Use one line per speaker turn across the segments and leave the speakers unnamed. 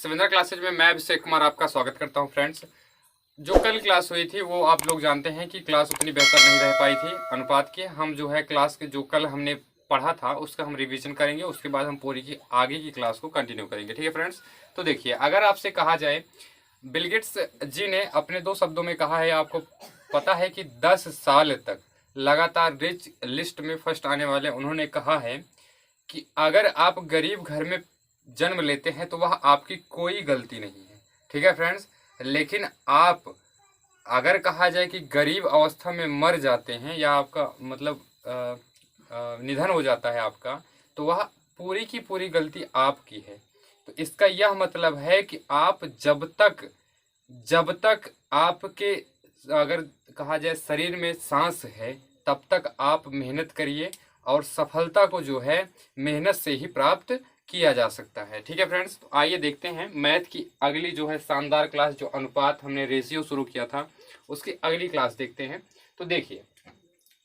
सविंद्रा classes में मैं अभिषेक कुमार आपका स्वागत करता हूं। फ्रेंड्स, जो कल क्लास हुई थी वो आप लोग जानते हैं कि क्लास उतनी बेहतर नहीं रह पाई थी अनुपात की। हम जो है क्लास के जो कल हमने पढ़ा था उसका हम रिवीजन करेंगे, उसके बाद हम पूरी की आगे की क्लास को कंटिन्यू करेंगे। ठीक है फ्रेंड्स, तो देखिए, अगर आपसे कहा जाए, बिल गेट्स जी ने अपने 2 शब्दों में कहा है, आपको पता है कि 10 साल तक लगातार रिच लिस्ट में फर्स्ट आने वाले उन्होंने कहा है कि अगर आप गरीब घर में जन्म लेते हैं तो वह आपकी कोई गलती नहीं है। ठीक है फ्रेंड्स, लेकिन आप अगर कहा जाए कि गरीब अवस्था में मर जाते हैं या आपका मतलब निधन हो जाता है आपका, तो वह पूरी की पूरी गलती आपकी है। तो इसका यह मतलब है कि आप जब तक आपके अगर कहा जाए शरीर में सांस है तब तक आप मेहनत करिए और सफलता को जो है मेहनत से ही प्राप्त किया जा सकता है। ठीक है फ्रेंड्स, तो आइए देखते हैं मैथ की अगली जो है शानदार क्लास, जो अनुपात हमने रेशियो शुरू किया था उसकी अगली क्लास देखते हैं। तो देखिए,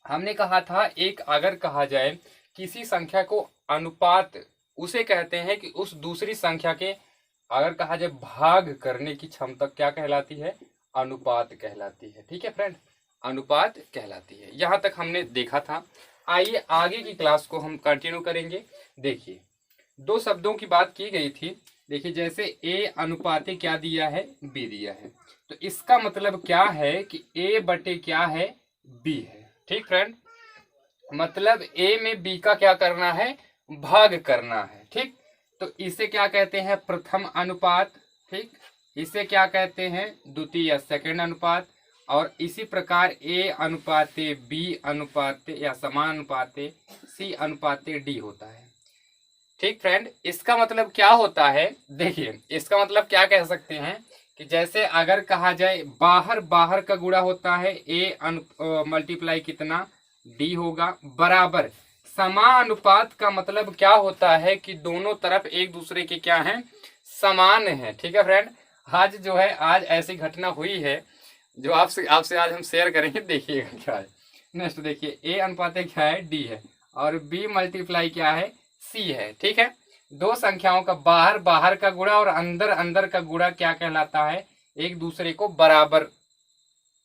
हमने कहा था एक अगर कहा जाए किसी संख्या को अनुपात उसे कहते हैं कि उस दूसरी संख्या के अगर कहा जाए भाग करने की क्षमता क्या कहलाती है? अनुपात कहलाती है। ठीक है फ्रेंड, अनुपात कहलाती है। यहाँ तक हमने देखा था। आइए आगे की क्लास को हम कंटिन्यू करेंगे। देखिए, 2 शब्दों की बात की गई थी। देखिए, जैसे ए अनुपाते क्या दिया है? बी दिया है। तो इसका मतलब क्या है कि ए बटे क्या है? बी है। ठीक फ्रेंड, मतलब ए में बी का क्या करना है? भाग करना है। ठीक, तो इसे क्या कहते हैं? प्रथम अनुपात। ठीक, इसे क्या कहते हैं? द्वितीय सेकंड अनुपात। और इसी प्रकार ए अनुपाते बी अनुपाते या समानुपाते सी अनुपाते डी होता है। ठीक फ्रेंड, इसका मतलब क्या होता है? देखिए, इसका मतलब क्या कह सकते हैं कि जैसे अगर कहा जाए बाहर का गुणा होता है ए मल्टीप्लाई कितना? डी होगा, बराबर समानुपात का मतलब क्या होता है कि दोनों तरफ एक दूसरे के क्या हैं? समान है। ठीक है फ्रेंड, आज जो है आज ऐसी घटना हुई है जो आपसे आज हम शेयर करेंगे। देखिएगा क्या है। नेक्स्ट देखिए, ए अनुपात क्या है? डी है, और बी मल्टीप्लाई क्या है? सी है। ठीक है, 2 संख्याओं का बाहर का गुणा और अंदर का गुणा क्या कहलाता है? एक दूसरे को बराबर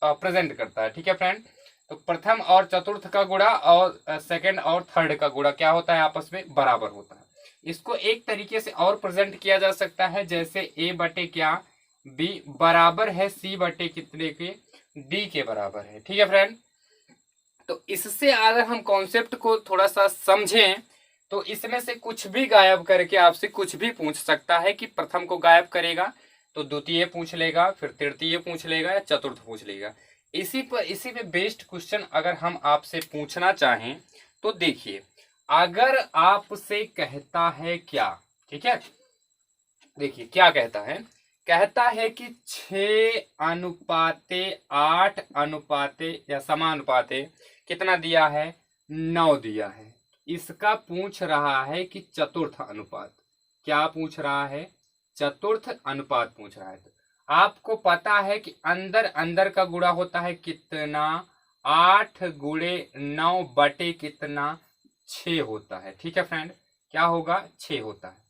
प्रेजेंट करता है। ठीक है फ्रेंड, तो प्रथम और चतुर्थ का गुणा और सेकंड और थर्ड का गुणा क्या होता है? आपस में बराबर होता है। इसको एक तरीके से और प्रेजेंट किया जा सकता है, जैसे ए बटे क्या? बी बराबर है सी बटे कितने के? डी के बराबर है। ठीक है फ्रेंड, तो इससे अगर हम कॉन्सेप्ट को थोड़ा सा समझें तो इसमें से कुछ भी गायब करके आपसे कुछ भी पूछ सकता है कि प्रथम को गायब करेगा तो द्वितीय पूछ लेगा, फिर तृतीय पूछ लेगा या चतुर्थ पूछ लेगा। इसी पे बेस्ड क्वेश्चन अगर हम आपसे पूछना चाहें तो देखिए, अगर आपसे कहता है क्या? ठीक है, देखिए क्या कहता है। कहता है कि 6 अनुपाते 8 अनुपाते या समानुपाते कितना दिया है? 9 दिया है। इसका पूछ रहा है कि चतुर्थ अनुपात। क्या पूछ रहा है? चतुर्थ अनुपात पूछ रहा है। तो आपको पता है कि अंदर का गुणा होता है कितना? 8 गुणे 9 बटे कितना? 6 होता है। ठीक है फ्रेंड, क्या होगा? 6 होता है।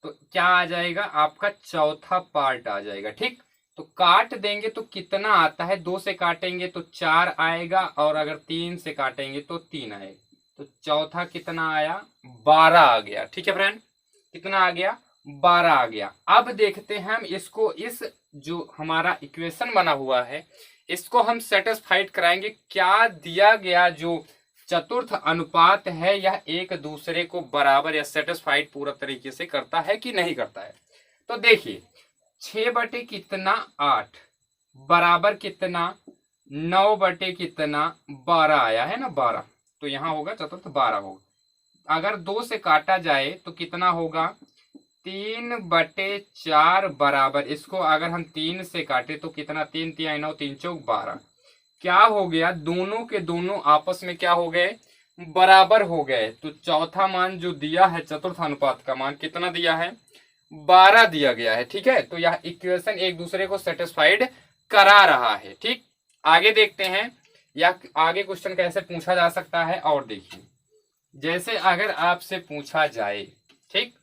तो क्या आ जाएगा? आपका चौथा पार्ट आ जाएगा। ठीक, तो काट देंगे तो कितना आता है? 2 से काटेंगे तो 4 आएगा, और अगर 3 से काटेंगे तो 3 आएगा। तो चौथा कितना आया? 12 आ गया। ठीक है फ्रेंड, कितना आ गया? 12 आ गया। अब देखते हैं हम इसको, इस जो हमारा इक्वेशन बना हुआ है इसको हम सेटिस्फाइड कराएंगे। क्या दिया गया जो चतुर्थ अनुपात है यह एक दूसरे को बराबर या सेटिस्फाइड पूरा तरीके से करता है कि नहीं करता है? तो देखिए, 6 बटे कितना? 8 बराबर कितना? 9 बटे कितना? 12 आया है ना, 12। तो यहाँ होगा चतुर्थ 12 होगा। अगर 2 से काटा जाए तो कितना होगा? 3 बटे 4 बराबर, इसको अगर हम 3 से काटे तो कितना? 3 3 9 3 चौक 12। क्या हो गया? दोनों के दोनों आपस में क्या हो गए? बराबर हो गए। तो चौथा मान जो दिया है चतुर्थ अनुपात का मान कितना दिया है? 12 दिया गया है। ठीक है, तो यह इक्वेशन एक दूसरे को सेटिस्फाइड करा रहा है। ठीक, आगे देखते हैं या आगे क्वेश्चन कैसे पूछा जा सकता है। और देखिए, जैसे अगर आपसे पूछा जाए, ठीक,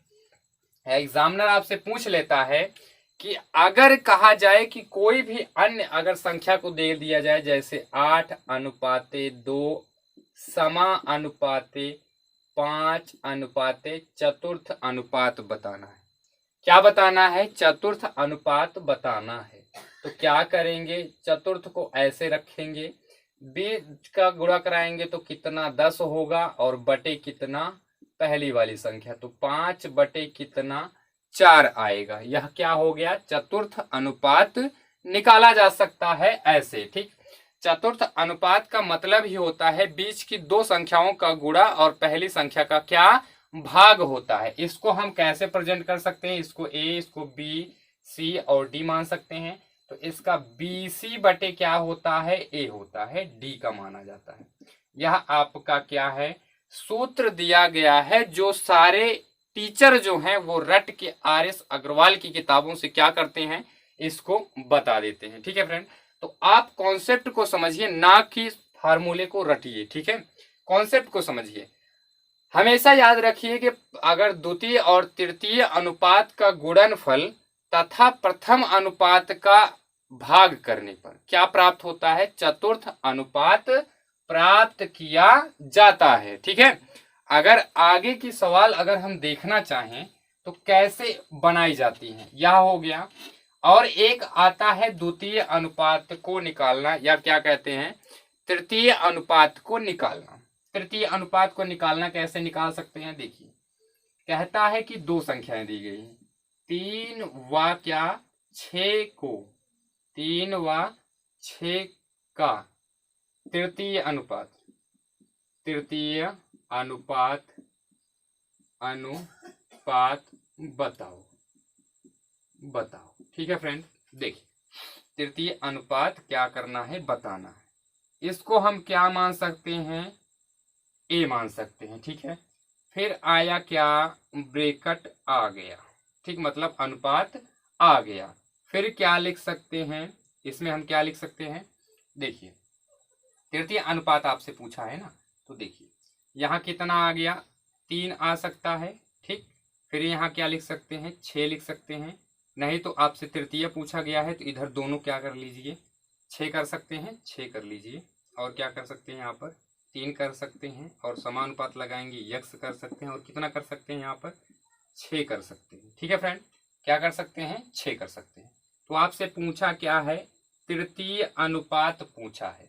एग्जामिनर आपसे पूछ लेता है कि अगर कहा जाए कि कोई भी अन्य अगर संख्या को दे दिया जाए, जैसे 8:2 समानुपाते 5 चतुर्थ अनुपात बताना है। क्या बताना है? चतुर्थ अनुपात बताना है। तो क्या करेंगे, चतुर्थ को ऐसे रखेंगे, बीच का गुणा कराएंगे तो कितना 10 होगा, और बटे कितना पहली वाली संख्या, तो 5 बटे कितना 4 आएगा। यह क्या हो गया? चतुर्थ अनुपात निकाला जा सकता है ऐसे। ठीक, चतुर्थ अनुपात का मतलब ही होता है बीच की दो संख्याओं का गुणा और पहली संख्या का क्या भाग होता है। इसको हम कैसे प्रेजेंट कर सकते हैं? इसको ए, इसको बी, सी और डी मान सकते हैं। तो इसका बी सी बटे क्या होता है? ए होता है, डी का माना जाता है। यह आपका क्या है? सूत्र दिया गया है, जो सारे टीचर जो हैं वो रट के RS अग्रवाल की किताबों से क्या करते हैं, इसको बता देते हैं। ठीक है फ्रेंड, तो आप कॉन्सेप्ट को समझिए, ना कि फार्मूले को रटिए। ठीक है, कॉन्सेप्ट को समझिए। हमेशा याद रखिए कि अगर द्वितीय और तृतीय अनुपात का गुणनफल तथा प्रथम अनुपात का भाग करने पर क्या प्राप्त होता है? चतुर्थ अनुपात प्राप्त किया जाता है। ठीक है, अगर आगे की सवाल अगर हम देखना चाहें तो कैसे बनाई जाती हैं, यह हो गया। और एक आता है द्वितीय अनुपात को निकालना, या क्या कहते हैं, तृतीय अनुपात को निकालना। तृतीय अनुपात को निकालना कैसे निकाल सकते हैं? देखिए, कहता है कि दो संख्याएं दी गई हैं, 3 व क्या 6 को, 3 व 6 का तृतीय अनुपात, तृतीय अनुपात बताओ। ठीक है फ्रेंड, देखिए तृतीय अनुपात क्या करना है, बताना है। इसको हम क्या मान सकते हैं? ए मान सकते हैं। ठीक है, फिर आया क्या? ब्रैकेट आ गया। ठीक, मतलब अनुपात आ गया। फिर क्या लिख सकते हैं इसमें? हम क्या लिख सकते हैं? देखिए, तृतीय अनुपात आपसे पूछा है ना, तो देखिए यहाँ कितना आ गया? 3 आ सकता है। ठीक, फिर यहाँ क्या लिख सकते हैं? 6 लिख सकते हैं। नहीं तो आपसे तृतीय पूछा गया है तो इधर दोनों क्या कर लीजिए, 6 कर सकते हैं, 6 कर लीजिए। और क्या कर सकते हैं? यहाँ पर 3 कर सकते हैं, और समानुपात लगाएंगे, यक्स कर सकते हैं, और कितना कर सकते हैं? यहाँ पर 6 कर सकते हैं। ठीक है फ्रेंड, क्या कर सकते हैं? 6 कर सकते हैं। तो आपसे पूछा क्या है? तृतीय अनुपात पूछा है।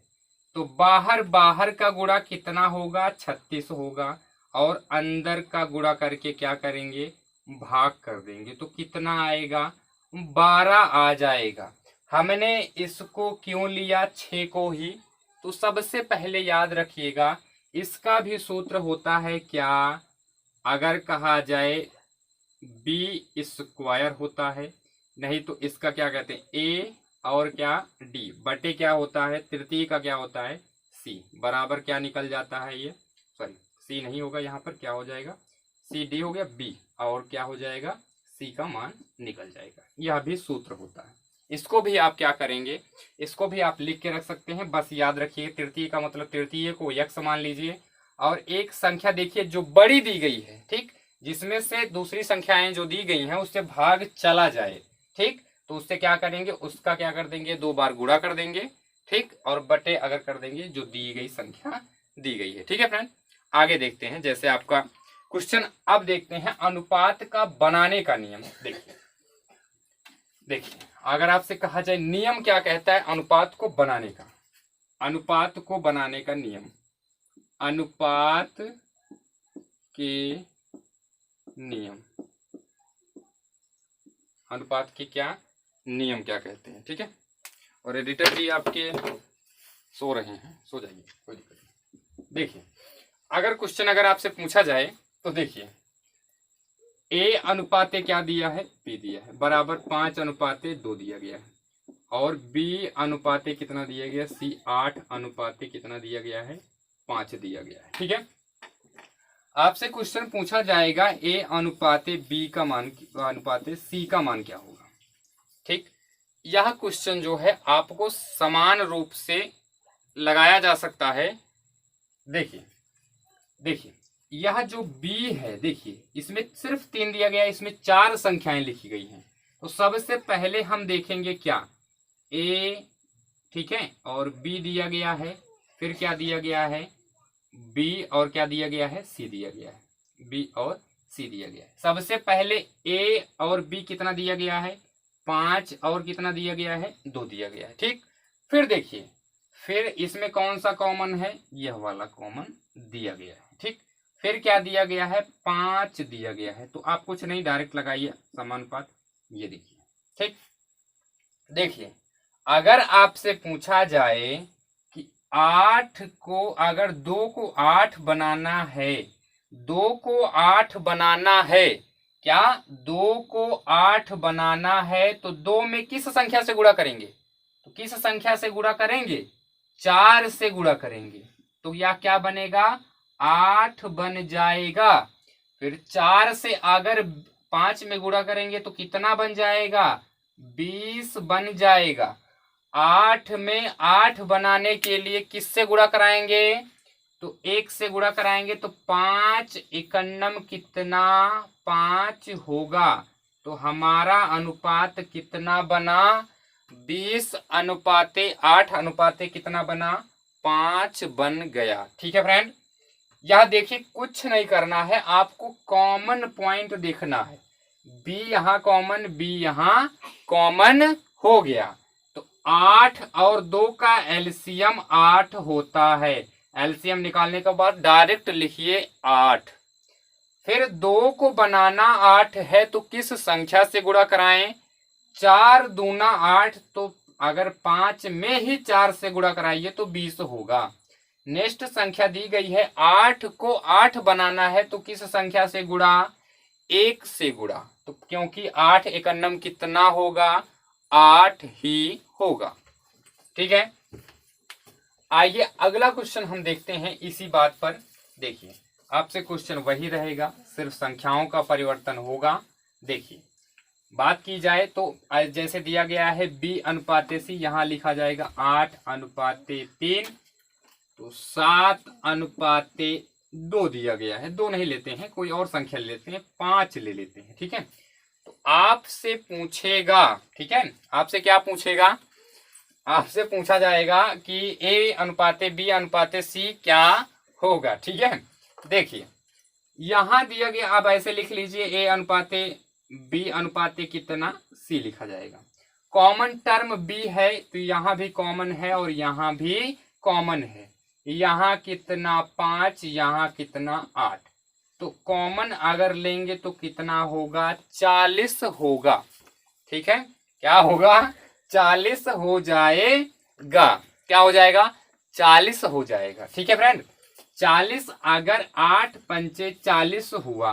तो बाहर का गुणा कितना होगा? 36 होगा, और अंदर का गुणा करके क्या करेंगे? भाग कर देंगे। तो कितना आएगा? 12 आ जाएगा। हमने इसको क्यों लिया 6 को ही? तो सबसे पहले याद रखिएगा, इसका भी सूत्र होता है क्या? अगर कहा जाए बी स्क्वायर होता है, नहीं तो इसका क्या कहते हैं? ए और क्या डी बटे क्या होता है? तृतीय का क्या होता है? सी, बराबर क्या निकल जाता है? ये सॉरी, सी नहीं होगा, यहाँ पर क्या हो जाएगा? सी डी हो गया बी, और क्या हो जाएगा? सी का मान निकल जाएगा। यह भी सूत्र होता है। इसको भी आप क्या करेंगे? इसको भी आप लिख के रख सकते हैं। बस याद रखिए, तृतीय का मतलब तृतीय को यक्स मान लीजिए, और एक संख्या देखिए जो बड़ी दी गई है, ठीक, जिसमें से दूसरी संख्याएं जो दी गई हैं उससे भाग चला जाए। ठीक, तो उससे क्या करेंगे? उसका क्या कर देंगे? 2 बार गुणा कर देंगे। ठीक, और बटे अगर कर देंगे जो दी गई संख्या दी गई है। ठीक है फ्रेंड, आगे देखते हैं। जैसे आपका क्वेश्चन अब देखते हैं, अनुपात का बनाने का नियम। देखिए अगर आपसे कहा जाए नियम क्या कहता है अनुपात को बनाने का, अनुपात को बनाने का नियम, अनुपात के नियम, अनुपात के क्या नियम क्या कहते हैं? ठीक है, और एडिटर जी आपके सो रहे हैं, सो जाइए, कोई दिक्कत नहीं। देखिए अगर क्वेश्चन अगर आपसे पूछा जाए तो देखिए ए अनुपाते क्या दिया है? बी दिया है, बराबर 5:2 दिया गया है, और बी अनुपाते कितना दिया गया? सी 8:, कितना दिया गया है? 5 दिया गया है। ठीक है, आपसे क्वेश्चन पूछा जाएगा ए अनुपाते बी का मान, अनुपाते सी का मान क्या होगा? ठीक, यह क्वेश्चन जो है आपको समान रूप से लगाया जा सकता है। देखिए यह जो b है, देखिए इसमें सिर्फ 3 दिया गया है, इसमें 4 संख्याएं लिखी गई हैं। तो सबसे पहले हम देखेंगे क्या, a, ठीक है, और b दिया गया है, फिर क्या दिया गया है, b, और क्या दिया गया है, c दिया गया है, b और c दिया गया है। सबसे पहले a और b कितना दिया गया है, 5, और कितना दिया गया है, 2 दिया गया है। ठीक, फिर देखिए, फिर इसमें कौन सा कॉमन है, यह वाला कॉमन दिया गया है। ठीक, फिर क्या दिया गया है, 5 दिया गया है। तो आप कुछ नहीं, डायरेक्ट लगाइए समानुपात, ये देखिए। ठीक, देखिए अगर आपसे पूछा जाए कि 8 को, अगर 2 को 8 बनाना है, 2 को 8 बनाना है, क्या 2 को 8 बनाना है, तो 2 में किस संख्या से गुणा करेंगे, तो किस संख्या से गुणा करेंगे, 4 से गुणा करेंगे। तो यह क्या बनेगा, 8 बन जाएगा। फिर 4 से अगर 5 में गुणा करेंगे तो कितना बन जाएगा, 20 बन जाएगा। 8 में 8 बनाने के लिए किससे गुणा कराएंगे, तो 1 से गुणा कराएंगे। तो 5 एकन्नम कितना, 5 होगा। तो हमारा अनुपात कितना बना, 20 अनुपाते 8 अनुपाते कितना बना, 5 बन गया। ठीक है फ्रेंड, यह देखिए कुछ नहीं करना है, आपको कॉमन पॉइंट देखना है। b यहाँ कॉमन, b यहाँ कॉमन हो गया। तो 8 और 2 का एलसीएम 8 होता है। एलसीएम निकालने के बाद डायरेक्ट लिखिए 8। फिर 2 को बनाना 8 है, तो किस संख्या से गुणा कराएं, 4 दूना 8। तो अगर 5 में ही 4 से गुणा कराइए तो 20 होगा। नेक्स्ट संख्या दी गई है, 8 को 8 बनाना है, तो किस संख्या से गुणा, 1 से गुणा। तो क्योंकि 8 एकन्नम कितना होगा, 8 ही होगा। ठीक है, आइए अगला क्वेश्चन हम देखते हैं इसी बात पर। देखिए आपसे क्वेश्चन वही रहेगा, सिर्फ संख्याओं का परिवर्तन होगा। देखिए बात की जाए तो जैसे दिया गया है b अनुपाते c, यहाँ लिखा जाएगा 8 अनुपाते 3, तो 7 अनुपाते 2 दिया गया है। 2 नहीं लेते हैं, कोई और संख्या लेते हैं, 5 ले लेते हैं। ठीक है, तो आपसे पूछेगा, ठीक है, आपसे क्या पूछेगा, आपसे पूछा जाएगा कि a अनुपाते b अनुपाते c क्या होगा। ठीक है, देखिए यहां दिया गया, आप ऐसे लिख लीजिए a अनुपाते b अनुपाते कितना c लिखा जाएगा। कॉमन टर्म b है, तो यहां भी कॉमन है और यहां भी कॉमन है। यहाँ कितना 5, यहाँ कितना 8। तो कॉमन अगर लेंगे तो कितना होगा, 40 होगा। ठीक है, क्या होगा, 40 हो जाएगा। क्या हो जाएगा, 40 हो जाएगा। ठीक है फ्रेंड, 40 अगर 8 पंचे 40 हुआ,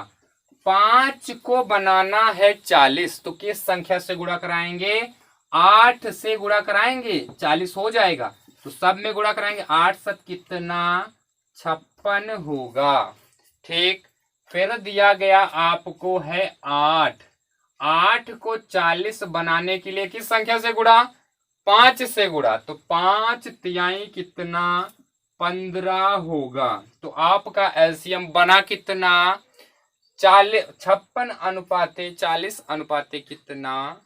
5 को बनाना है 40, तो किस संख्या से गुणा कराएंगे, 8 से गुणा कराएंगे, 40 हो जाएगा। तो सब में गुणा कराएंगे, 8 7 कितना, 56 होगा। ठीक, फिर दिया गया आपको है 8, 8 को 40 बनाने के लिए किस संख्या से गुणा, 5 से गुणा। तो 5 तिहाई कितना, 15 होगा। तो आपका एलसीएम बना कितना, 56 अनुपाते 40 अनुपाते कितना,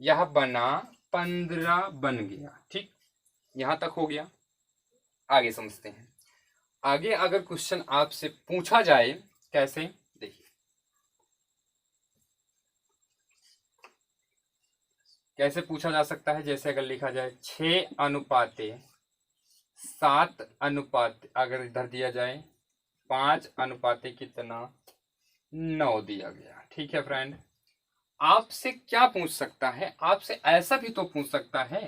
यह बना 15 बन गया। ठीक, यहां तक हो गया। आगे समझते हैं। आगे अगर क्वेश्चन आपसे पूछा जाए, कैसे, देखिए कैसे पूछा जा सकता है। जैसे अगर लिखा जाए 6 अनुपाते 7 अनुपाते, अगर इधर दिया जाए 5 अनुपाते कितना, 9 दिया गया। ठीक है फ्रेंड, आपसे क्या पूछ सकता है, आपसे ऐसा भी तो पूछ सकता है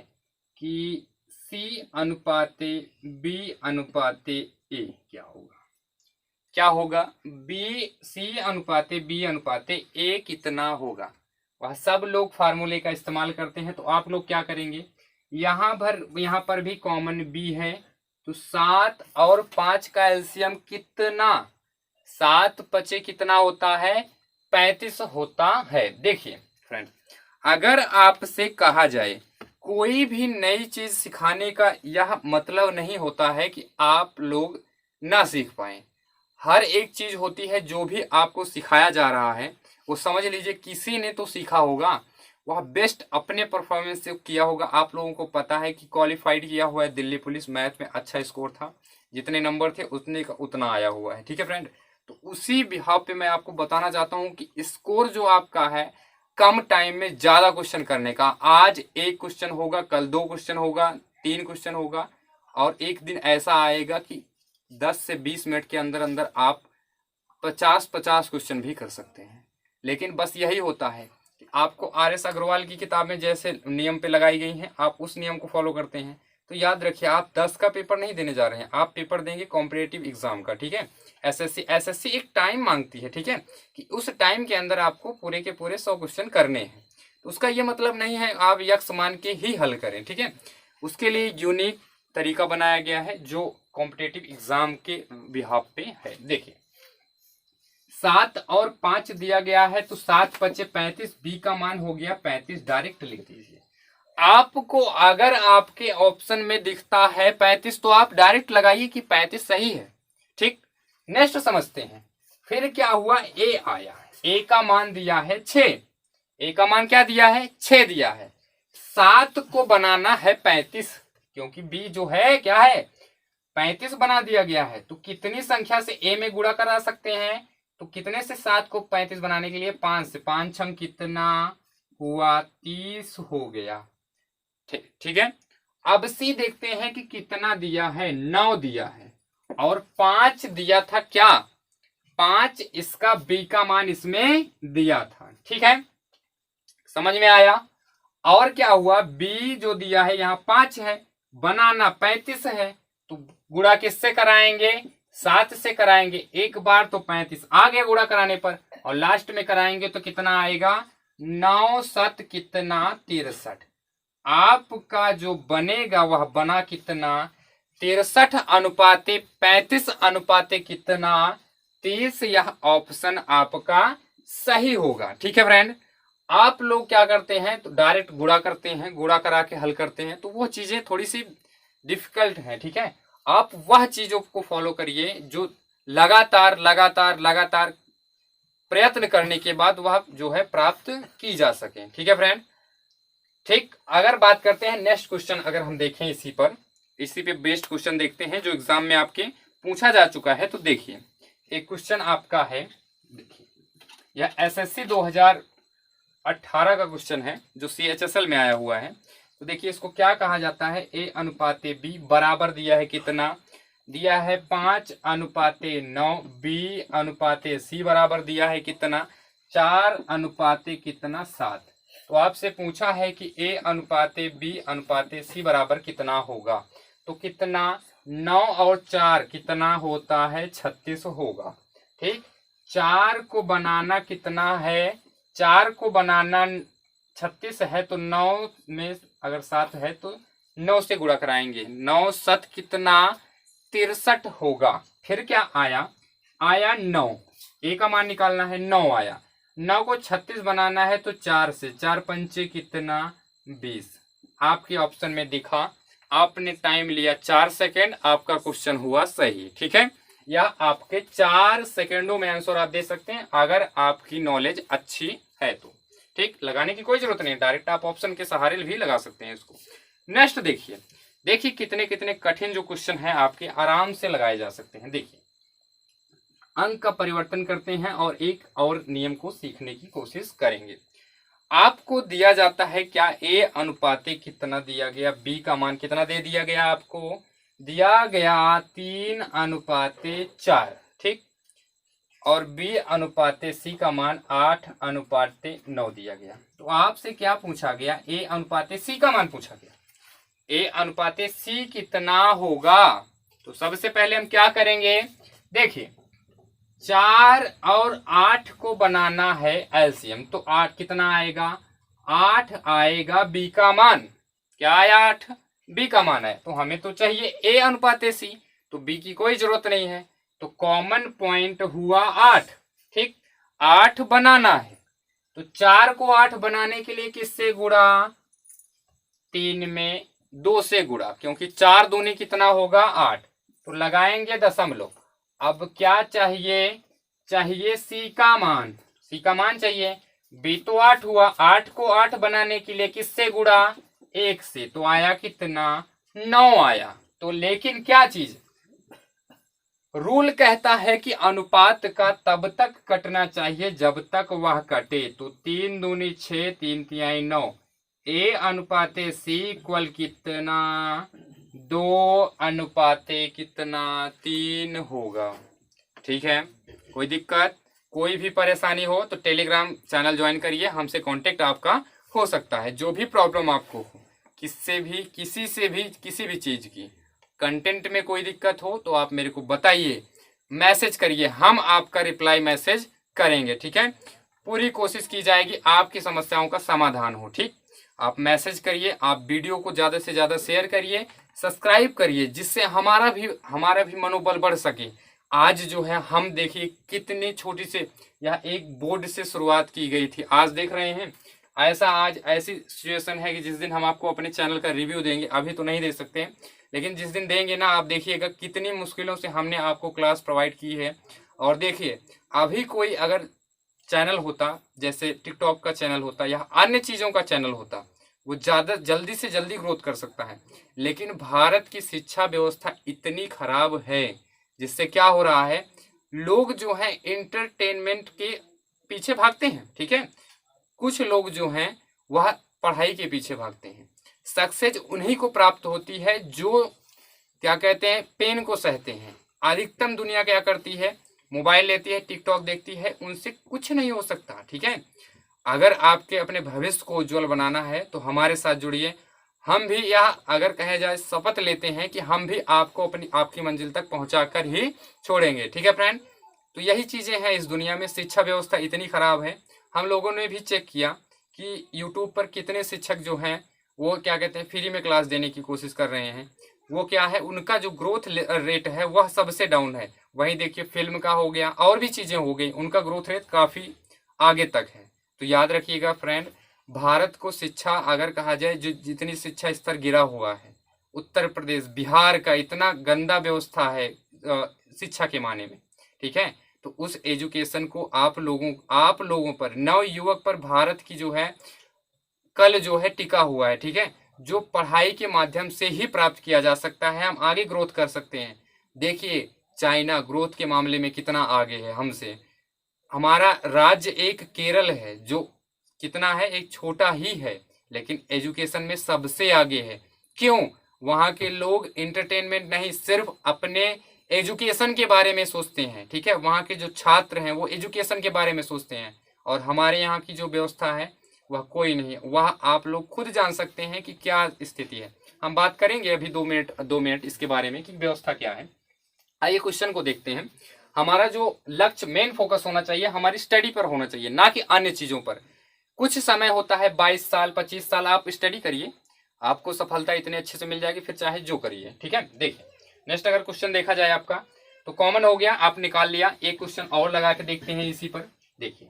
कि C अनुपाते B अनुपाते A क्या होगा, क्या होगा, C अनुपाते B अनुपाते A कितना होगा। वह सब लोग फार्मूले का इस्तेमाल करते हैं। तो आप लोग क्या करेंगे, यहाँ पर भी कॉमन B है, तो 7 और 5 का एलसीएम कितना, 7 पचे कितना होता है, 35 होता है। देखिए फ्रेंड, अगर आपसे कहा जाए, कोई भी नई चीज सिखाने का यह मतलब नहीं होता है कि आप लोग ना सीख पाए। हर एक चीज होती है जो भी आपको सिखाया जा रहा है वो समझ लीजिए किसी ने तो सीखा होगा, वह बेस्ट अपने परफॉर्मेंस से किया होगा। आप लोगों को पता है कि क्वालिफाइड किया हुआ है दिल्ली पुलिस, मैथ में अच्छा स्कोर था, जितने नंबर थे उतने का उतना आया हुआ है। ठीक है फ्रेंड, तो उसी बिहाफ पे मैं आपको बताना चाहता हूँ कि स्कोर जो आपका है कम टाइम में ज्यादा क्वेश्चन करने का। आज एक क्वेश्चन होगा, कल 2 क्वेश्चन होगा, 3 क्वेश्चन होगा, और एक दिन ऐसा आएगा कि 10 से 20 मिनट के अंदर अंदर आप 50-50 क्वेश्चन भी कर सकते हैं। लेकिन बस यही होता है कि आपको RS अग्रवाल की किताब में जैसे नियम पे लगाई गई हैं, आप उस नियम को फॉलो करते हैं तो याद रखिए आप 10 का पेपर नहीं देने जा रहे हैं, आप पेपर देंगे कॉम्पिटिटिव एग्जाम का। ठीक है, एसएससी एक टाइम मांगती है, ठीक है, कि उस टाइम के अंदर आपको पूरे के पूरे 100 क्वेश्चन करने हैं। तो उसका ये मतलब नहीं है आप यक्स मान के ही हल करें। ठीक है, उसके लिए यूनिक तरीका बनाया गया है जो कॉम्पिटिटिव एग्जाम के बिहाफ पे है। देखिए 7 और 5 दिया गया है, तो 7 पचे 35, बी का मान हो गया 35, डायरेक्ट लिख दीजिए। आपको अगर आपके ऑप्शन में दिखता है 35 तो आप डायरेक्ट लगाइए कि 35 सही है। ठीक, नेक्स्ट समझते हैं। फिर क्या हुआ, ए आया, ए का मान दिया है 6, ए का मान क्या दिया है 6 दिया है। 7 को बनाना है 35, क्योंकि बी जो है क्या है 35 बना दिया गया है, तो कितनी संख्या से ए में गुणा करा सकते हैं, तो कितने से 7 को 35 बनाने के लिए 5 से, 5 छंग कितना हुआ 30 हो गया। ठीक है, अब सी देखते हैं कि कितना दिया है, 9 दिया है और 5 दिया था क्या 5, इसका बी का मान इसमें दिया था। ठीक है, समझ में आया। और क्या हुआ, बी जो दिया है यहाँ 5 है, बनाना 35 है, तो गुणा किससे कराएंगे 7 से कराएंगे। एक बार तो 35 आ गया गुणा कराने पर, और लास्ट में कराएंगे तो कितना आएगा 9 7 कितना 63। आपका जो बनेगा वह बना कितना 63 अनुपाते 35 अनुपाते कितना 30। यह ऑप्शन आपका सही होगा। ठीक है फ्रेंड, आप लोग क्या करते हैं तो डायरेक्ट गुणा करते हैं, गुणा करा के हल करते हैं, तो वो चीजें थोड़ी सी डिफिकल्ट है। ठीक है, आप वह चीजों को फॉलो करिए जो लगातार लगातार लगातार प्रयत्न करने के बाद वह जो है प्राप्त की जा सके। ठीक है फ्रेंड, ठीक, अगर बात करते हैं नेक्स्ट क्वेश्चन, अगर हम देखें इसी पे बेस्ड क्वेश्चन देखते हैं जो एग्जाम में आपके पूछा जा चुका है। तो देखिए एक क्वेश्चन आपका है, देखिए यह एसएससी 2018 का क्वेश्चन है जो CHSL में आया हुआ है। तो देखिए इसको क्या कहा जाता है, ए अनुपाते बी बराबर दिया है कितना, दिया है 5 अनुपाते 9, बी अनुपाते सी बराबर दिया है कितना 4 अनुपाते कितना 7। तो आपसे पूछा है कि ए अनुपाते बी अनुपाते सी बराबर कितना होगा, तो कितना 9 और 4 कितना होता है 36 होगा। ठीक, 4 को बनाना कितना है, 4 को बनाना 36 है, तो 9 में अगर 7 है तो 9 से गुणा कराएंगे, 9 7 कितना 63 होगा। फिर क्या आया, आया 9, ए का मान निकालना है 9 आया, 9 को 36 बनाना है तो 4 से, 4 पंचे कितना 20। आपके ऑप्शन में दिखा, आपने टाइम लिया 4 सेकेंड, आपका क्वेश्चन हुआ सही। ठीक है, या आपके 4 सेकेंडों में आंसर आप दे सकते हैं अगर आपकी नॉलेज अच्छी है तो। ठीक, लगाने की कोई जरूरत नहीं, डायरेक्ट आप ऑप्शन के सहारे भी लगा सकते हैं इसको। नेक्स्ट देखिए, देखिए कितने कितने कठिन जो क्वेश्चन है आपके आराम से लगाए जा सकते हैं। देखिए अंक का परिवर्तन करते हैं और एक और नियम को सीखने की कोशिश करेंगे। आपको दिया जाता है क्या, ए अनुपाते कितना दिया गया, बी का मान कितना दे दिया गया, आपको दिया गया 3 अनुपाते 4। ठीक, और बी अनुपाते सी का मान 8 अनुपाते 9 दिया गया। तो आपसे क्या पूछा गया, ए अनुपाते सी का मान पूछा गया, ए अनुपाते सी कितना होगा। तो सबसे पहले हम क्या करेंगे, देखिए 4 और 8 को बनाना है एलसीएम, तो 8 कितना आएगा 8 आएगा, बी का मान क्या आया 8 बी का मान है, तो हमें तो चाहिए ए अनुपाते सी, तो बी की कोई जरूरत नहीं है, तो कॉमन पॉइंट हुआ 8। ठीक, 8 बनाना है, तो 4 को 8 बनाने के लिए किससे गुणा, 3 में 2 से गुणा, क्योंकि 4 दूनी कितना होगा 8, तो लगाएंगे दशमलव, अब क्या चाहिए, चाहिए सी का मान, सी का मान चाहिए। बी तो 8 हुआ, 8 को 8 बनाने के लिए किससे गुणा, 1 से, तो आया कितना, 9 आया। तो लेकिन क्या चीज, रूल कहता है कि अनुपात का तब तक कटना चाहिए जब तक वह कटे। तो 3 दूनी 6, 3 तिहाई 9, ए अनुपाते सी इक्वल कितना, 2 अनुपाते कितना, 3 होगा। ठीक है, कोई दिक्कत, कोई भी परेशानी हो तो टेलीग्राम चैनल ज्वाइन करिए, हमसे कांटेक्ट आपका हो सकता है। जो भी प्रॉब्लम आपको हो, किससे भी, किसी से भी, किसी भी चीज की कंटेंट में कोई दिक्कत हो तो आप मेरे को बताइए, मैसेज करिए, हम आपका रिप्लाई मैसेज करेंगे। ठीक है, पूरी कोशिश की जाएगी आपकी समस्याओं का समाधान हो। ठीक, आप मैसेज करिए, आप वीडियो को ज़्यादा से ज़्यादा शेयर करिए, सब्सक्राइब करिए, जिससे हमारा भी मनोबल बढ़ सके। आज जो है हम देखिए कितनी छोटी से, यह एक बोर्ड से शुरुआत की गई थी, आज देख रहे हैं ऐसा, आज ऐसी सिचुएशन है कि जिस दिन हम आपको अपने चैनल का रिव्यू देंगे, अभी तो नहीं दे सकते हैं, लेकिन जिस दिन देंगे ना, आप देखिएगा कितनी मुश्किलों से हमने आपको क्लास प्रोवाइड की है। और देखिए, अभी कोई अगर चैनल होता, जैसे टिकटॉक का चैनल होता या अन्य चीज़ों का चैनल होता, वो ज़्यादा जल्दी से जल्दी ग्रोथ कर सकता है। लेकिन भारत की शिक्षा व्यवस्था इतनी खराब है, जिससे क्या हो रहा है, लोग जो है एंटरटेनमेंट के पीछे भागते हैं। ठीक है, कुछ लोग जो हैं वह पढ़ाई के पीछे भागते हैं। सक्सेस उन्हीं को प्राप्त होती है जो क्या कहते हैं, पेन को सहते हैं। अधिकतम दुनिया क्या करती है, मोबाइल लेती है, टिकटॉक देखती है, उनसे कुछ नहीं हो सकता। ठीक है, अगर आपके अपने भविष्य को उज्जवल बनाना है तो हमारे साथ जुड़िए। हम भी यह अगर कहे जाए शपथ लेते हैं कि हम भी आपको आपकी मंजिल तक पहुंचाकर ही छोड़ेंगे। ठीक है फ्रेंड, तो यही चीज़ें हैं इस दुनिया में, शिक्षा व्यवस्था इतनी खराब है। हम लोगों ने भी चेक किया कि यूट्यूब पर कितने शिक्षक जो हैं वो क्या कहते हैं, फ्री में क्लास देने की कोशिश कर रहे हैं। वो क्या है, उनका जो ग्रोथ रेट है वह सबसे डाउन है। वहीं देखिए फिल्म का हो गया, और भी चीज़ें हो गई, उनका ग्रोथ रेट काफ़ी आगे तक है। तो याद रखिएगा फ्रेंड, भारत को शिक्षा अगर कहा जाए, जो जितनी शिक्षा स्तर गिरा हुआ है, उत्तर प्रदेश, बिहार का इतना गंदा व्यवस्था है शिक्षा के माने में। ठीक है, तो उस एजुकेशन को आप लोगों पर, नव युवक पर भारत की जो है कल जो है टिका हुआ है। ठीक है, जो पढ़ाई के माध्यम से ही प्राप्त किया जा सकता है, हम आगे ग्रोथ कर सकते हैं। देखिए चाइना ग्रोथ के मामले में कितना आगे है हमसे। हमारा राज्य एक केरल है जो कितना है, एक छोटा ही है, लेकिन एजुकेशन में सबसे आगे है। क्यों, वहाँ के लोग इंटरटेनमेंट नहीं, सिर्फ अपने एजुकेशन के बारे में सोचते हैं। ठीक है, वहाँ के जो छात्र हैं वो एजुकेशन के बारे में सोचते हैं। और हमारे यहाँ की जो व्यवस्था है वह कोई नहीं है, वह आप लोग खुद जान सकते हैं कि क्या स्थिति है। हम बात करेंगे अभी 2 मिनट इसके बारे में कि व्यवस्था क्या है। आइए क्वेश्चन को देखते हैं। हमारा जो लक्ष्य, मेन फोकस होना चाहिए हमारी स्टडी पर होना चाहिए, ना कि अन्य चीजों पर। कुछ समय होता है, 22 साल 25 साल आप स्टडी करिए, आपको सफलता इतने अच्छे से मिल जाएगी, फिर चाहे जो करिए। ठीक है, देखिए नेक्स्ट अगर क्वेश्चन देखा जाए आपका, तो कॉमन हो गया, आप निकाल लिया। एक क्वेश्चन और लगा के देखते हैं इसी पर। देखिए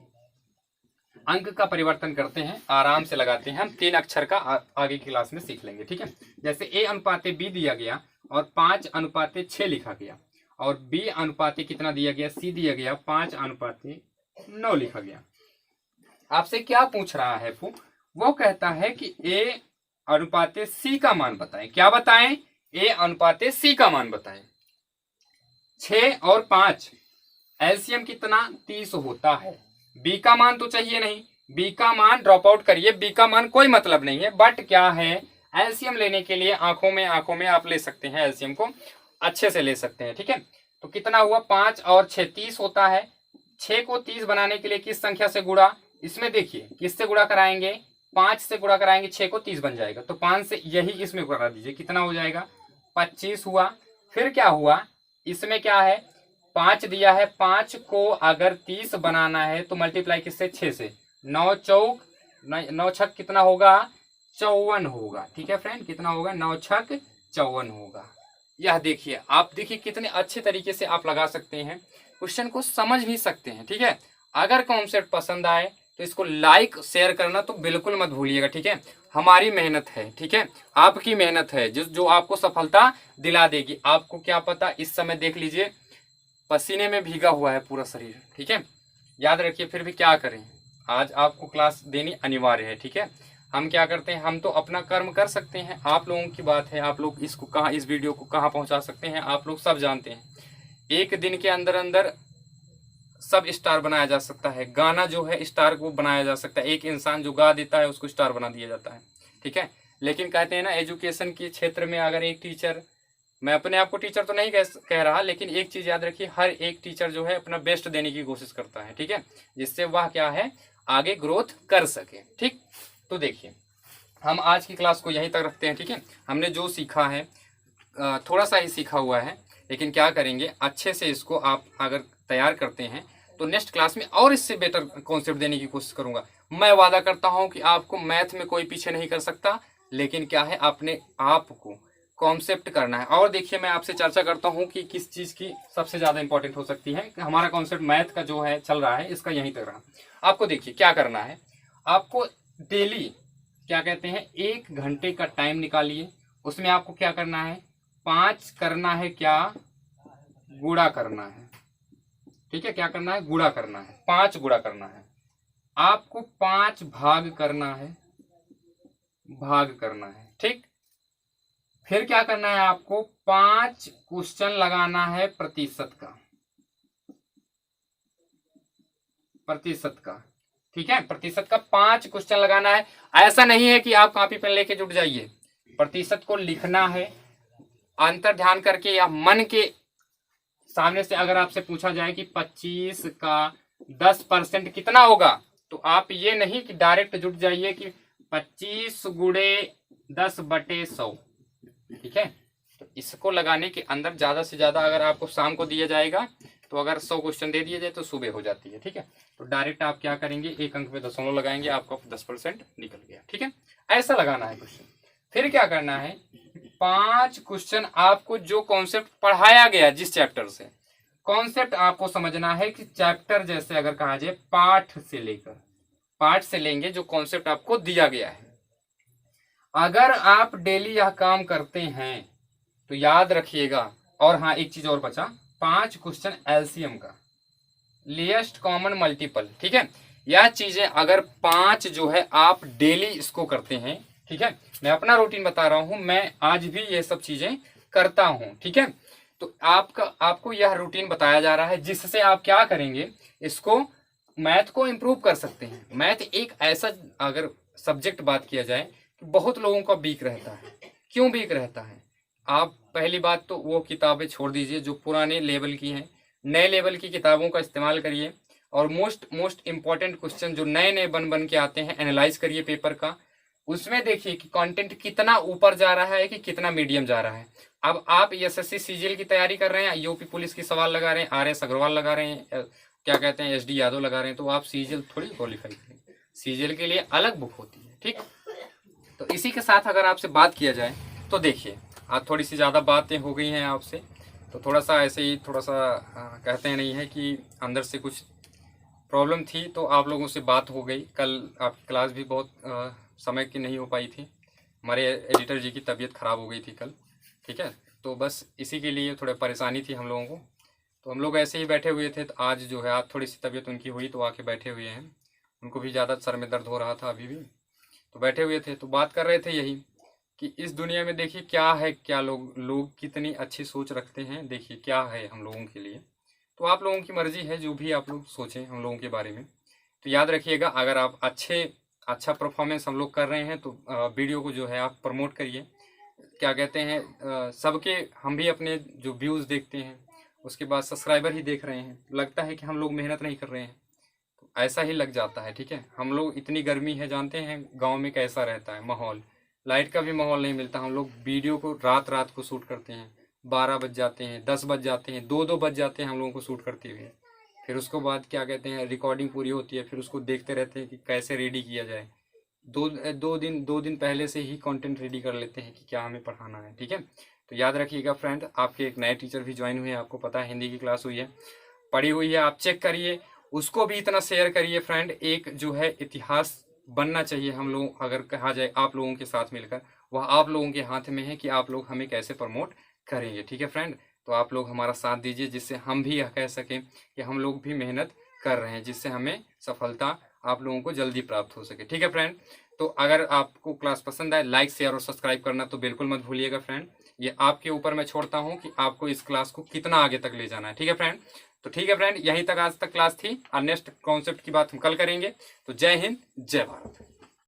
अंक का परिवर्तन करते हैं, आराम से लगाते हैं, हम 3 अक्षर का आगे की क्लास में सीख लेंगे। ठीक है, जैसे a अनुपाते b दिया गया और 5 अनुपाते 6 लिखा गया, और b अनुपाते कितना दिया गया, c दिया गया 5 अनुपाते 9 लिखा गया। आपसे क्या पूछ रहा है वो कहता है कि a अनुपाते c का मान बताएं। क्या बताएं, a अनुपाते c का मान बताएं। 6 और 5 एलसीएम कितना, 30 होता है। बी का मान तो चाहिए नहीं, बी का मान ड्रॉप आउट करिए, बी का मान कोई मतलब नहीं है। बट क्या है, एलसीएम लेने के लिए आंखों में आप ले सकते हैं, एलसीएम को अच्छे से ले सकते हैं। ठीक है, तो कितना हुआ, 5 और 6 30 होता है। 6 को 30 बनाने के लिए किस संख्या से गुणा, इसमें देखिए किससे गुणा कराएंगे, 5 से गुणा कराएंगे, 6 को 30 बन जाएगा, तो 5 से यही इसमें करा दीजिए, कितना हो जाएगा, 25 हुआ। फिर क्या हुआ, इसमें क्या है, 5 दिया है, 5 को अगर 30 बनाना है तो मल्टीप्लाई किससे, 6 से। 9 चौक 9 छक कितना होगा, 54 होगा। ठीक है फ्रेंड, कितना होगा, 9 छक 54 होगा। यह देखिए, आप देखिए कितने अच्छे तरीके से आप लगा सकते हैं, क्वेश्चन को समझ भी सकते हैं। ठीक है, अगर कॉन्सेप्ट पसंद आए तो इसको लाइक शेयर करना तो बिल्कुल मत भूलिएगा। ठीक है, हमारी मेहनत है, ठीक है, आपकी मेहनत है जो आपको सफलता दिला देगी। आपको क्या पता, इस समय देख लीजिए पसीने में भीगा हुआ है पूरा शरीर, ठीक है। याद रखिए, फिर भी क्या करें, आज आपको क्लास देनी अनिवार्य है, ठीक है। हम क्या करते हैं, हम तो अपना कर्म कर सकते हैं, आप लोगों की बात है, आप लोग इसको कहाँ, इस वीडियो को कहाँ पहुँचा सकते हैं, आप लोग सब जानते हैं। एक दिन के अंदर अंदर सब स्टार बनाया जा सकता है, गाना जो है स्टार को बनाया जा सकता है, एक इंसान जो गा देता है उसको स्टार बना दिया जाता है, ठीक है। लेकिन कहते हैं ना, एजुकेशन के क्षेत्र में अगर एक टीचर, मैं अपने आप को टीचर तो नहीं कह रहा, लेकिन एक चीज़ याद रखिए, हर एक टीचर जो है अपना बेस्ट देने की कोशिश करता है, ठीक है, जिससे वह क्या है, आगे ग्रोथ कर सके, ठीक। तो देखिए, हम आज की क्लास को यहीं तक रखते हैं, ठीक है। हमने जो सीखा है थोड़ा सा ही सीखा हुआ है, लेकिन क्या करेंगे, अच्छे से इसको आप अगर तैयार करते हैं तो नेक्स्ट क्लास में और इससे बेटर कॉन्सेप्ट देने की कोशिश करूंगा। मैं वादा करता हूं कि आपको मैथ में कोई पीछे नहीं कर सकता, लेकिन क्या है, अपने आप को कॉन्सेप्ट करना है। और देखिए, मैं आपसे चर्चा करता हूं कि किस चीज़ की सबसे ज़्यादा इंपॉर्टेंट हो सकती है। हमारा कॉन्सेप्ट मैथ का जो है चल रहा है, इसका यहीं तक रहा। आपको देखिए क्या करना है, आपको डेली क्या कहते हैं, 1 घंटे का टाइम निकालिए, उसमें आपको क्या करना है, 5 करना है, क्या गुणा करना है, ठीक है। क्या करना है, गुणा करना है, 5 गुणा करना है। आपको 5 भाग करना है, भाग करना है, ठीक। फिर क्या करना है, आपको 5 क्वेश्चन लगाना है प्रतिशत का, प्रतिशत का, ठीक है। प्रतिशत का 5 क्वेश्चन लगाना है। ऐसा नहीं है कि आप कॉपी पेन लेके जुट जाइए, प्रतिशत को लिखना है अंतर ध्यान करके, या मन के सामने से अगर आपसे पूछा जाए कि 25 का 10% कितना होगा, तो आप ये नहीं कि डायरेक्ट जुट जाइए कि 25 गुणे 10/100, ठीक है। तो इसको लगाने के अंदर ज्यादा से ज्यादा अगर आपको शाम को दिया जाएगा, तो अगर 100 क्वेश्चन दे दिए जाए तो सुबह हो जाती है, ठीक है। तो डायरेक्ट आप क्या करेंगे, 1 अंक पे दशमलव लगाएंगे, आपका 10% निकल गया, ठीक है। ऐसा लगाना है क्वेश्चन। फिर क्या करना है, 5 क्वेश्चन आपको जो कॉन्सेप्ट पढ़ाया गया जिस चैप्टर से, कॉन्सेप्ट आपको समझना है कि चैप्टर जैसे अगर कहा जाए पाठ से लेकर, पाठ से लेंगे जो कॉन्सेप्ट आपको दिया गया है। अगर आप डेली यह काम करते हैं तो याद रखिएगा। और हाँ, एक चीज और बचा, 5 क्वेश्चन एलसीएम का, लिएस्ट कॉमन मल्टीपल, ठीक है। यह चीजें अगर 5 जो है आप डेली इसको करते हैं, ठीक है। मैं अपना रूटीन बता रहा हूं, मैं आज भी ये सब चीजें करता हूं, ठीक है। तो आपको यह रूटीन बताया जा रहा है, जिससे आप क्या करेंगे, इसको मैथ को इम्प्रूव कर सकते हैं। मैथ एक ऐसा अगर सब्जेक्ट बात किया जाए कि बहुत लोगों का वीक रहता है। क्यों वीक रहता है, आप पहली बात तो वो किताबें छोड़ दीजिए जो पुराने लेवल की हैं, नए लेवल की किताबों का इस्तेमाल करिए, और मोस्ट इम्पॉर्टेंट क्वेश्चन जो नए नए बन के आते हैं, एनालाइज करिए पेपर का। उसमें देखिए कि कंटेंट कितना ऊपर जा रहा है कि कितना मीडियम जा रहा है। अब आप एसएससी सीजीएल की तैयारी कर रहे हैं, यूपी पुलिस की सवाल लगा रहे हैं, आरएस अग्रवाल लगा रहे हैं, क्या कहते हैं, एसडी यादव लगा रहे हैं, तो आप सीजीएल थोड़ी क्वालिफाई करें, सीजीएल के लिए अलग बुक होती है, ठीक। तो इसी के साथ अगर आपसे बात किया जाए तो देखिए, आज थोड़ी सी ज़्यादा बातें हो गई हैं आपसे, तो थोड़ा सा ऐसे ही थोड़ा सा कहते हैं नहीं है कि अंदर से कुछ प्रॉब्लम थी, तो आप लोगों से बात हो गई। कल आपकी क्लास भी बहुत समय की नहीं हो पाई थी, हमारे एडिटर जी की तबीयत ख़राब हो गई थी कल, ठीक है। तो बस इसी के लिए थोड़ा परेशानी थी हम लोगों को, तो हम लोग ऐसे ही बैठे हुए थे। तो आज जो है, आज थोड़ी सी तबीयत उनकी हुई तो आके बैठे हुए हैं, उनको भी ज़्यादा सर में दर्द हो रहा था अभी भी, तो बैठे हुए थे, तो बात कर रहे थे यही कि इस दुनिया में देखिए क्या है, क्या लोग कितनी अच्छी सोच रखते हैं, देखिए क्या है हम लोगों के लिए। तो आप लोगों की मर्जी है, जो भी आप लोग सोचें हम लोगों के बारे में। तो याद रखिएगा, अगर आप अच्छा परफॉर्मेंस हम लोग कर रहे हैं तो वीडियो को जो है आप प्रमोट करिए। क्या कहते हैं, सबके हम भी अपने जो व्यूज़ देखते हैं, उसके बाद सब्सक्राइबर ही देख रहे हैं, लगता है कि हम लोग मेहनत नहीं कर रहे हैं, तो ऐसा ही लग जाता है, ठीक है। हम लोग, इतनी गर्मी है, जानते हैं गाँव में कैसा रहता है माहौल, लाइट का भी माहौल नहीं मिलता। हम लोग वीडियो को रात को शूट करते हैं, 12 बज जाते हैं, 10 बज जाते हैं, 2 बज जाते हैं हम लोगों को शूट करते हुए। फिर उसको बाद क्या कहते हैं, रिकॉर्डिंग पूरी होती है, फिर उसको देखते रहते हैं कि कैसे रेडी किया जाए। दो दिन पहले से ही कंटेंट रेडी कर लेते हैं कि क्या हमें पढ़ाना है, ठीक है। तो याद रखिएगा फ्रेंड, आपके एक नए टीचर भी ज्वाइन हुए हैं, आपको पता है हिंदी की क्लास हुई है, पढ़ी हुई है, आप चेक करिए, उसको भी इतना शेयर करिए फ्रेंड। एक जो है इतिहास बनना चाहिए हम लोग, अगर कहा जाए आप लोगों के साथ मिलकर, वह आप लोगों के हाथ में है कि आप लोग हमें कैसे प्रमोट करेंगे, ठीक है फ्रेंड। तो आप लोग हमारा साथ दीजिए, जिससे हम भी यह कह सकें कि हम लोग भी मेहनत कर रहे हैं, जिससे हमें सफलता आप लोगों को जल्दी प्राप्त हो सके। ठीक है फ्रेंड, तो अगर आपको क्लास पसंद आए, लाइक शेयर और सब्सक्राइब करना तो बिल्कुल मत भूलिएगा फ्रेंड। ये आपके ऊपर मैं छोड़ता हूँ कि आपको इस क्लास को कितना आगे तक ले जाना है। ठीक है फ्रेंड, तो ठीक है फ्रेंड, यहीं तक आज तक क्लास थी और नेक्स्ट कॉन्सेप्ट की बात हम कल करेंगे। तो जय हिंद, जय भारत।